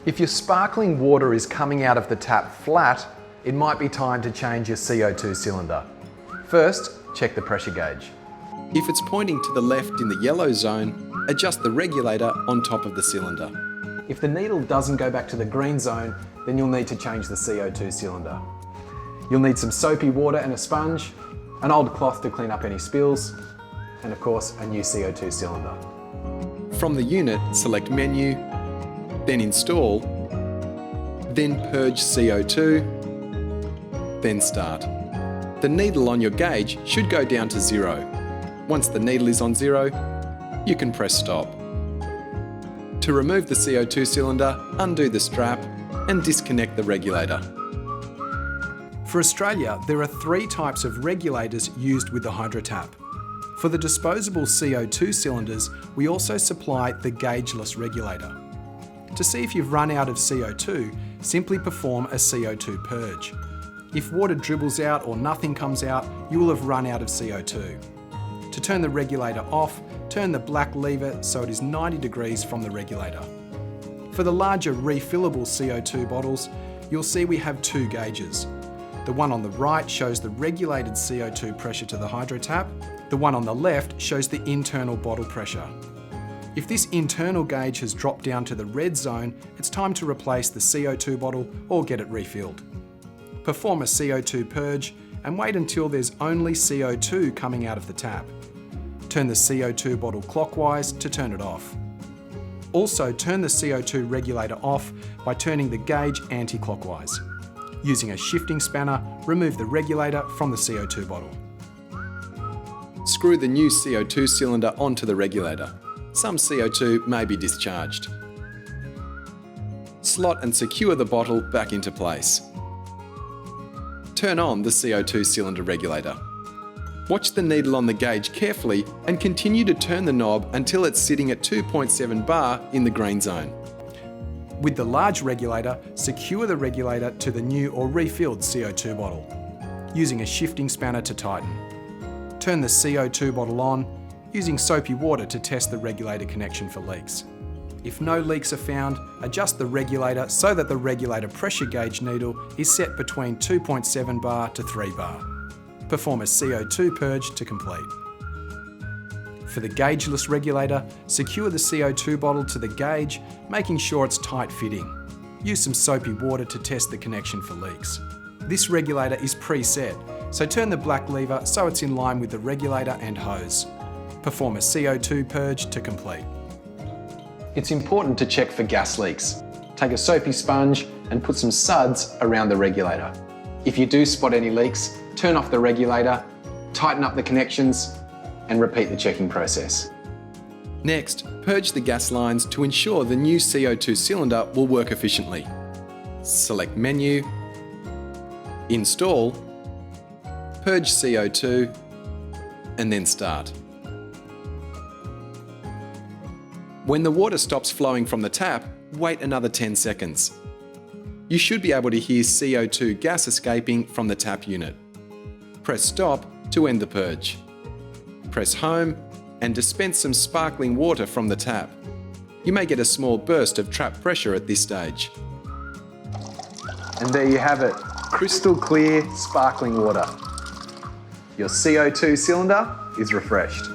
If your sparkling water is coming out of the tap flat, it might be time to change your CO2 cylinder. First, check the pressure gauge. If it's pointing to the left in the yellow zone, adjust the regulator on top of the cylinder. If the needle doesn't go back to the green zone, then you'll need to change the CO2 cylinder. You'll need some soapy water and a sponge, an old cloth to clean up any spills, and of course, a new CO2 cylinder. From the unit, select Menu, then Install, then Purge CO2, then Start. The needle on your gauge should go down to 0. Once the needle is on 0, you can press Stop. To remove the CO2 cylinder, undo the strap and disconnect the regulator. For Australia, there are 3 types of regulators used with the HydroTap. For the disposable CO2 cylinders, we also supply the gaugeless regulator. To see if you've run out of CO2, simply perform a CO2 purge. If water dribbles out or nothing comes out, you will have run out of CO2. To turn the regulator off, turn the black lever so it is 90 degrees from the regulator. For the larger refillable CO2 bottles, you'll see we have 2 gauges. The one on the right shows the regulated CO2 pressure to the HydroTap. The one on the left shows the internal bottle pressure. If this internal gauge has dropped down to the red zone, it's time to replace the CO2 bottle or get it refilled. Perform a CO2 purge and wait until there's only CO2 coming out of the tap. Turn the CO2 bottle clockwise to turn it off. Also, turn the CO2 regulator off by turning the gauge anti-clockwise. Using a shifting spanner, remove the regulator from the CO2 bottle. Screw the new CO2 cylinder onto the regulator. Some CO2 may be discharged. Slot and secure the bottle back into place. Turn on the CO2 cylinder regulator. Watch the needle on the gauge carefully and continue to turn the knob until it's sitting at 2.7 bar in the green zone. With the large regulator, secure the regulator to the new or refilled CO2 bottle, using a shifting spanner to tighten. Turn the CO2 bottle on, using soapy water to test the regulator connection for leaks. If no leaks are found, adjust the regulator so that the regulator pressure gauge needle is set between 2.7 bar to 3 bar. Perform a CO2 purge to complete. For the gaugeless regulator, secure the CO2 bottle to the gauge, making sure it's tight fitting. Use some soapy water to test the connection for leaks. This regulator is preset, so turn the black lever so it's in line with the regulator and hose. Perform a CO2 purge to complete. It's important to check for gas leaks. Take a soapy sponge and put some suds around the regulator. If you do spot any leaks, turn off the regulator, tighten up the connections, and repeat the checking process. Next, purge the gas lines to ensure the new CO2 cylinder will work efficiently. Select Menu, Install, Purge CO2, and then Start. When the water stops flowing from the tap, wait another 10 seconds. You should be able to hear CO2 gas escaping from the tap unit. Press Stop to end the purge. Press Home and dispense some sparkling water from the tap. You may get a small burst of trap pressure at this stage. And there you have it, crystal clear, sparkling water. Your CO2 cylinder is refreshed.